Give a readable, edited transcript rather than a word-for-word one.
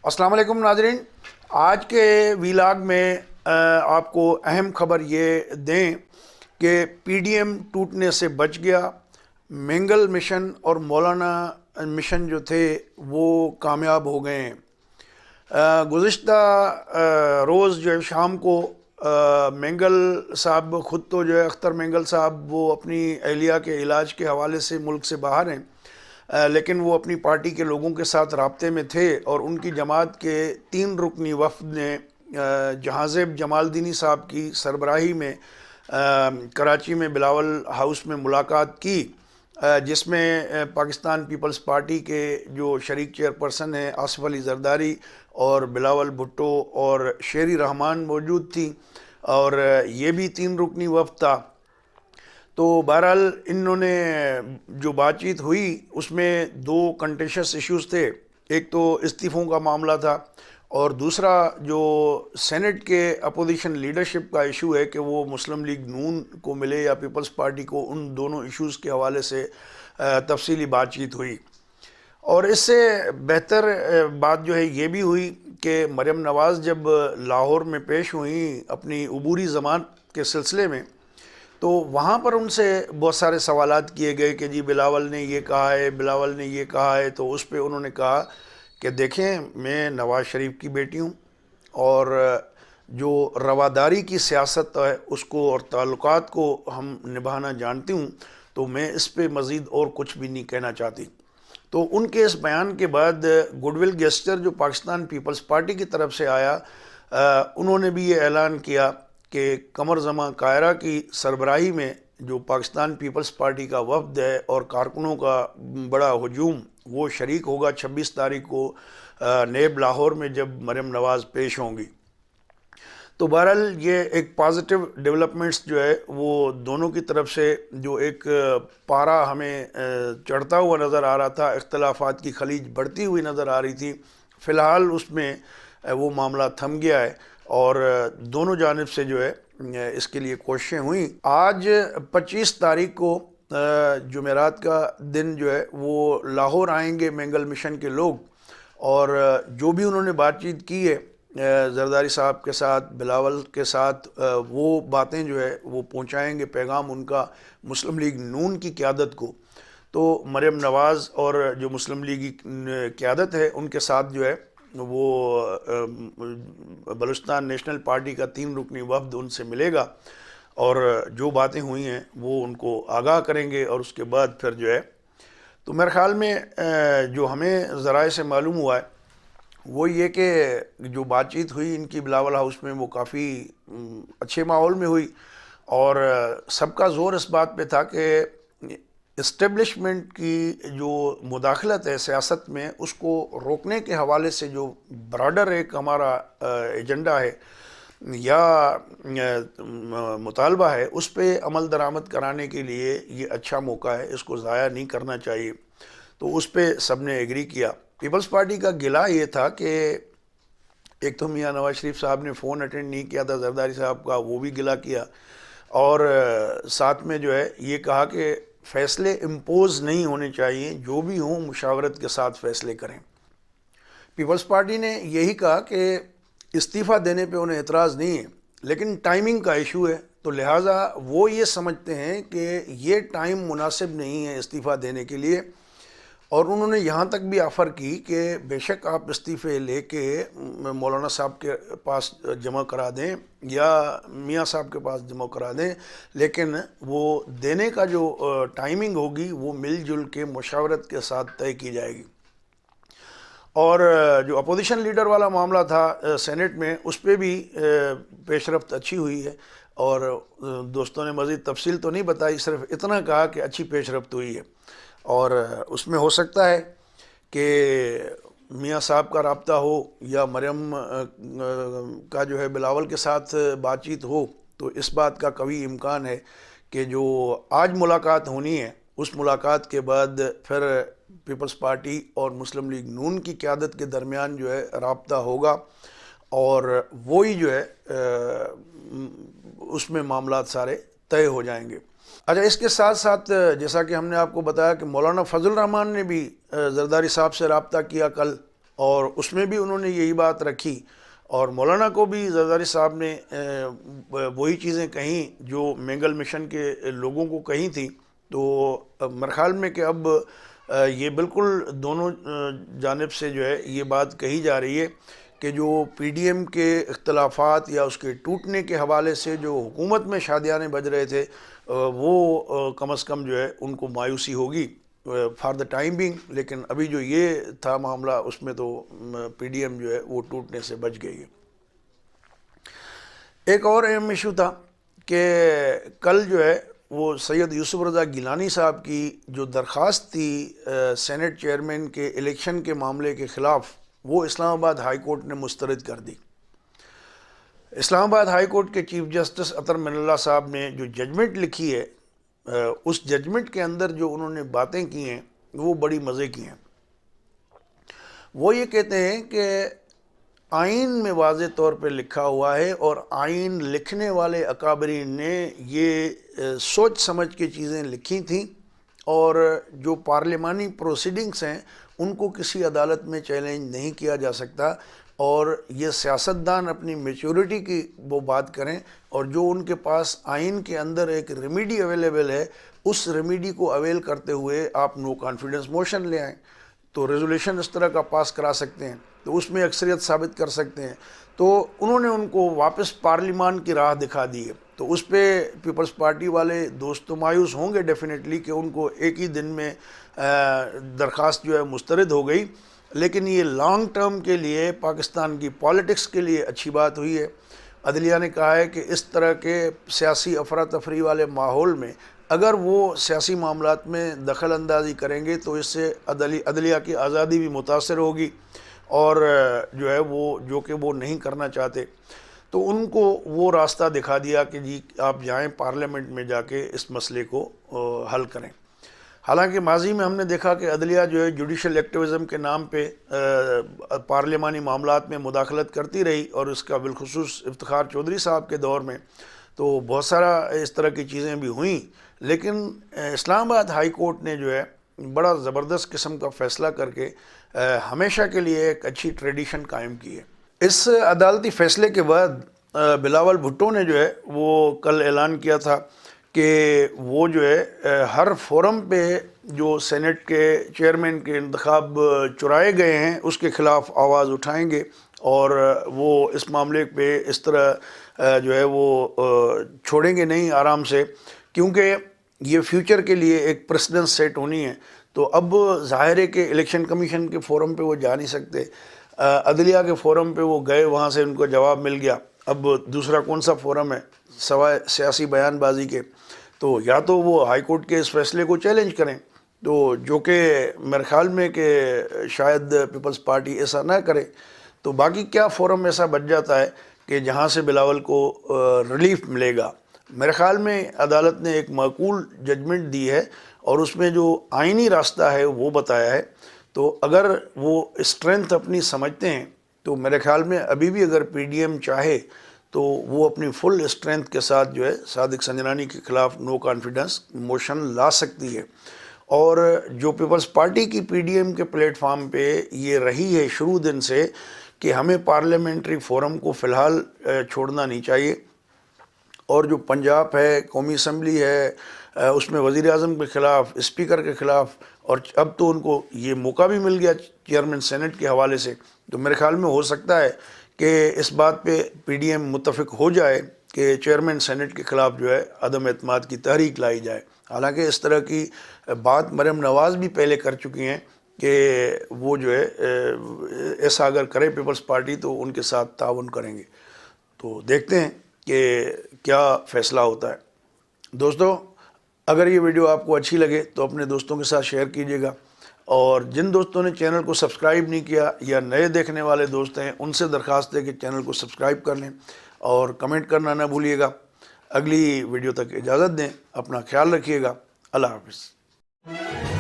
السلام علیکم ناظرین، آج کے ویلاگ میں آپ کو اہم خبر یہ دیں کہ پی ڈی ایم ٹوٹنے سے بچ گیا۔ مینگل مشن اور مولانا مشن جو تھے وہ کامیاب ہو گئے ہیں۔ گزشتہ روز جو ہے شام کو مینگل صاحب خود تو جو ہے اختر مینگل صاحب وہ اپنی اہلیہ کے علاج کے حوالے سے ملک سے باہر ہیں، لیکن وہ اپنی پارٹی کے لوگوں کے ساتھ رابطے میں تھے اور ان کی جماعت کے 3 رکنی وفد نے جہاں زیب جمال دینی صاحب کی سربراہی میں کراچی میں بلاول ہاؤس میں ملاقات کی، جس میں پاکستان پیپلز پارٹی کے جو شریک چیئرپرسن ہیں آصف علی زرداری اور بلاول بھٹو اور شیری رحمان موجود تھی، اور یہ بھی 3 رکنی وفد تھا۔ تو بہرحال انہوں نے جو بات چیت ہوئی اس میں 2 کنٹیشس ایشوز تھے۔ ایک تو استعفوں کا معاملہ تھا، اور دوسرا جو سینٹ کے اپوزیشن لیڈرشپ کا ایشو ہے کہ وہ مسلم لیگ نون کو ملے یا پیپلز پارٹی کو، ان دونوں ایشوز کے حوالے سے تفصیلی بات چیت ہوئی۔ اور اس سے بہتر بات جو ہے یہ بھی ہوئی کہ مریم نواز جب لاہور میں پیش ہوئیں اپنی عبوری ضمانت کے سلسلے میں، تو وہاں پر ان سے بہت سارے سوالات کیے گئے کہ جی بلاول نے یہ کہا ہے، بلاول نے یہ کہا ہے۔ تو اس پہ انہوں نے کہا کہ دیکھیں، میں نواز شریف کی بیٹی ہوں، اور جو رواداری کی سیاست ہے اس کو اور تعلقات کو ہم نبھانا جانتی ہوں، تو میں اس پہ مزید اور کچھ بھی نہیں کہنا چاہتی۔ تو ان کے اس بیان کے بعد گڈ ول گیسچر جو پاکستان پیپلز پارٹی کی طرف سے آیا، انہوں نے بھی یہ اعلان کیا کہ قمر زمان قاہرہ کی سربراہی میں جو پاکستان پیپلز پارٹی کا وفد ہے اور کارکنوں کا بڑا ہجوم، وہ شریک ہوگا 26 تاریخ کو نیب لاہور میں جب مریم نواز پیش ہوں گی۔ تو بہرحال یہ ایک پازیٹیو ڈیولپمنٹس جو ہے وہ دونوں کی طرف سے جو ایک پارا ہمیں چڑھتا ہوا نظر آ رہا تھا، اختلافات کی خلیج بڑھتی ہوئی نظر آ رہی تھی، فی الحال اس میں وہ معاملہ تھم گیا ہے، اور دونوں جانب سے جو ہے اس کے لیے کوششیں ہوئیں۔ آج 25 تاریخ کو جمعرات کا دن جو ہے وہ لاہور آئیں گے مینگل مشن کے لوگ، اور جو بھی انہوں نے بات چیت کی ہے زرداری صاحب کے ساتھ، بلاول کے ساتھ، وہ باتیں جو ہے وہ پہنچائیں گے، پیغام ان کا مسلم لیگ نون کی قیادت کو۔ تو مریم نواز اور جو مسلم لیگی قیادت ہے ان کے ساتھ جو ہے وہ بلوچستان نیشنل پارٹی کا 3 رکنی وفد ان سے ملے گا، اور جو باتیں ہوئی ہیں وہ ان کو آگاہ کریں گے، اور اس کے بعد پھر جو ہے تو میرے خیال میں جو ہمیں ذرائع سے معلوم ہوا ہے وہ یہ کہ جو بات چیت ہوئی ان کی بلاول ہاؤس میں وہ کافی اچھے ماحول میں ہوئی، اور سب کا زور اس بات پہ تھا کہ اسٹیبلشمنٹ کی جو مداخلت ہے سیاست میں اس کو روکنے کے حوالے سے جو براڈر ایک ہمارا ایجنڈا ہے یا مطالبہ ہے، اس پہ عمل درآمد کرانے کے لیے یہ اچھا موقع ہے، اس کو ضائع نہیں کرنا چاہیے۔ تو اس پہ سب نے ایگری کیا۔ پیپلز پارٹی کا گلہ یہ تھا کہ ایک تو میاں نواز شریف صاحب نے فون اٹینڈ نہیں کیا تھا زرداری صاحب کا، وہ بھی گلہ کیا، اور ساتھ میں جو ہے یہ کہا کہ فیصلے امپوز نہیں ہونے چاہیے، جو بھی ہوں مشاورت کے ساتھ فیصلے کریں۔ پیپلز پارٹی نے یہی کہا کہ استعفیٰ دینے پہ انہیں اعتراض نہیں ہے، لیکن ٹائمنگ کا ایشو ہے، تو لہٰذا وہ یہ سمجھتے ہیں کہ یہ ٹائم مناسب نہیں ہے استعفیٰ دینے کے لیے، اور انہوں نے یہاں تک بھی آفر کی کہ بے شک آپ استعفے لے کے مولانا صاحب کے پاس جمع کرا دیں یا میاں صاحب کے پاس جمع کرا دیں، لیکن وہ دینے کا جو ٹائمنگ ہوگی وہ مل جل کے مشاورت کے ساتھ طے کی جائے گی۔ اور جو اپوزیشن لیڈر والا معاملہ تھا سینٹ میں، اس پہ بھی پیش رفت اچھی ہوئی ہے، اور دوستوں نے مزید تفصیل تو نہیں بتائی، صرف اتنا کہا کہ اچھی پیش رفت ہوئی ہے، اور اس میں ہو سکتا ہے کہ میاں صاحب کا رابطہ ہو یا مریم کا جو ہے بلاول کے ساتھ بات چیت ہو، تو اس بات کا قوی امکان ہے کہ جو آج ملاقات ہونی ہے اس ملاقات کے بعد پھر پیپلز پارٹی اور مسلم لیگ نون کی قیادت کے درمیان جو ہے رابطہ ہوگا، اور وہی جو ہے اس میں معاملات سارے طے ہو جائیں گے۔ اچھا، اس کے ساتھ ساتھ جیسا کہ ہم نے آپ کو بتایا کہ مولانا فضل الرحمان نے بھی زرداری صاحب سے رابطہ کیا کل، اور اس میں بھی انہوں نے یہی بات رکھی، اور مولانا کو بھی زرداری صاحب نے وہی چیزیں کہیں جو مینگل مشن کے لوگوں کو کہی تھی. تو میرے خیال میں کہ اب یہ بالکل دونوں جانب سے جو ہے یہ بات کہی جا رہی ہے کہ جو پی ڈی ایم کے اختلافات یا اس کے ٹوٹنے کے حوالے سے جو حکومت میں شادیانے بج رہے تھے وہ کم از کم جو ہے ان کو مایوسی ہوگی فار دا ٹائم بینگ. لیکن ابھی جو یہ تھا معاملہ اس میں تو پی ڈی ایم جو ہے وہ ٹوٹنے سے بچ گئی ہے. ایک اور اہم ایشو تھا کہ کل جو ہے وہ سید یوسف رضا گیلانی صاحب کی جو درخواست تھی سینٹ چیئرمین کے الیکشن کے معاملے کے خلاف، وہ اسلام آباد ہائی کورٹ نے مسترد کر دی. اسلام آباد ہائی کورٹ کے چیف جسٹس اطہر من اللہ صاحب نے جو ججمنٹ لکھی ہے، اس ججمنٹ کے اندر جو انہوں نے باتیں کی ہیں وہ بڑی مزے کی ہیں. وہ یہ کہتے ہیں کہ آئین میں واضح طور پہ لکھا ہوا ہے، اور آئین لکھنے والے اکابرین نے یہ سوچ سمجھ کے چیزیں لکھی تھیں، اور جو پارلیمانی پروسیڈنگز ہیں ان کو کسی عدالت میں چیلنج نہیں کیا جا سکتا. اور یہ سیاستدان اپنی میچورٹی کی وہ بات کریں، اور جو ان کے پاس آئین کے اندر ایک ریمیڈی اویلیبل ہے اس ریمیڈی کو اویل کرتے ہوئے آپ نو کانفیڈنس موشن لے آئیں تو ریزولیشن اس طرح کا پاس کرا سکتے ہیں، تو اس میں اکثریت ثابت کر سکتے ہیں. تو انہوں نے ان کو واپس پارلیمان کی راہ دکھا دی ہے. تو اس پہ پیپلز پارٹی والے دوست تو مایوس ہوں گے ڈیفینیٹلی کہ ان کو ایک ہی دن میں درخواست جو ہے مسترد ہو گئی، لیکن یہ لانگ ٹرم کے لیے پاکستان کی پالیٹکس کے لیے اچھی بات ہوئی ہے. عدلیہ نے کہا ہے کہ اس طرح کے سیاسی افراتفری والے ماحول میں اگر وہ سیاسی معاملات میں دخل اندازی کریں گے تو اس سے عدلیہ کی آزادی بھی متاثر ہوگی، اور جو ہے وہ جو کہ وہ نہیں کرنا چاہتے. تو ان کو وہ راستہ دکھا دیا کہ جی آپ جائیں پارلیمنٹ میں جا کے اس مسئلے کو حل کریں. حالانکہ ماضی میں ہم نے دیکھا کہ عدلیہ جو ہے جوڈیشل ایکٹیویزم کے نام پہ پارلیمانی معاملات میں مداخلت کرتی رہی، اور اس کا بالخصوص افتخار چودھری صاحب کے دور میں تو بہت سارا اس طرح کی چیزیں بھی ہوئیں. لیکن اسلام آباد ہائی کورٹ نے جو ہے بڑا زبردست قسم کا فیصلہ کر کے ہمیشہ کے لیے ایک اچھی ٹریڈیشن قائم کی ہے. اس عدالتی فیصلے کے بعد بلاول بھٹو نے جو ہے وہ کل اعلان کیا تھا کہ وہ جو ہے ہر فورم پہ جو سینٹ کے چیئرمین کے انتخاب چرائے گئے ہیں اس کے خلاف آواز اٹھائیں گے، اور وہ اس معاملے پہ اس طرح جو ہے وہ چھوڑیں گے نہیں آرام سے، کیونکہ یہ فیوچر کے لیے ایک پریسیڈنس سیٹ ہونی ہے. تو اب ظاہر ہے کہ الیکشن کمیشن کے فورم پہ وہ جا نہیں سکتے، عدلیہ کے فورم پہ وہ گئے، وہاں سے ان کو جواب مل گیا. اب دوسرا کون سا فورم ہے سوائے سیاسی بیان بازی کے؟ تو یا تو وہ ہائی کورٹ کے اس فیصلے کو چیلنج کریں، تو جو کہ میرے خیال میں کہ شاید پیپلز پارٹی ایسا نہ کرے. تو باقی کیا فورم ایسا بچ جاتا ہے کہ جہاں سے بلاول کو ریلیف ملے گا؟ میرے خیال میں عدالت نے ایک معقول ججمنٹ دی ہے، اور اس میں جو آئینی راستہ ہے وہ بتایا ہے. تو اگر وہ اسٹرینتھ اپنی سمجھتے ہیں تو میرے خیال میں ابھی بھی اگر پی ڈی ایم چاہے تو وہ اپنی فل اسٹرینتھ کے ساتھ جو ہے صادق سنجرانی کے خلاف نو کانفیڈنس موشن لا سکتی ہے. اور جو پیپلز پارٹی کی پی ڈی ایم کے پلیٹ فارم پہ یہ رہی ہے شروع دن سے کہ ہمیں پارلیمنٹری فورم کو فی الحال چھوڑنا نہیں چاہیے، اور جو پنجاب ہے، قومی اسمبلی ہے، اس میں وزیر اعظم کے خلاف، اسپیکر کے خلاف، اور اب تو ان کو یہ موقع بھی مل گیا چیئرمین سینٹ کے حوالے سے. تو میرے خیال میں ہو سکتا ہے کہ اس بات پہ پی ڈی ایم متفق ہو جائے کہ چیئرمین سینٹ کے خلاف جو ہے عدم اعتماد کی تحریک لائی جائے. حالانکہ اس طرح کی بات مریم نواز بھی پہلے کر چکی ہیں کہ وہ جو ہے ایسا اگر کرے پیپلز پارٹی تو ان کے ساتھ تعاون کریں گے. تو دیکھتے ہیں کہ کیا فیصلہ ہوتا ہے. دوستو، اگر یہ ویڈیو آپ کو اچھی لگے تو اپنے دوستوں کے ساتھ شیئر کیجیے گا، اور جن دوستوں نے چینل کو سبسکرائب نہیں کیا یا نئے دیکھنے والے دوست ہیں ان سے درخواست ہے کہ چینل کو سبسکرائب کر لیں، اور کمنٹ کرنا نہ بھولیے گا. اگلی ویڈیو تک اجازت دیں، اپنا خیال رکھیے گا. اللہ حافظ.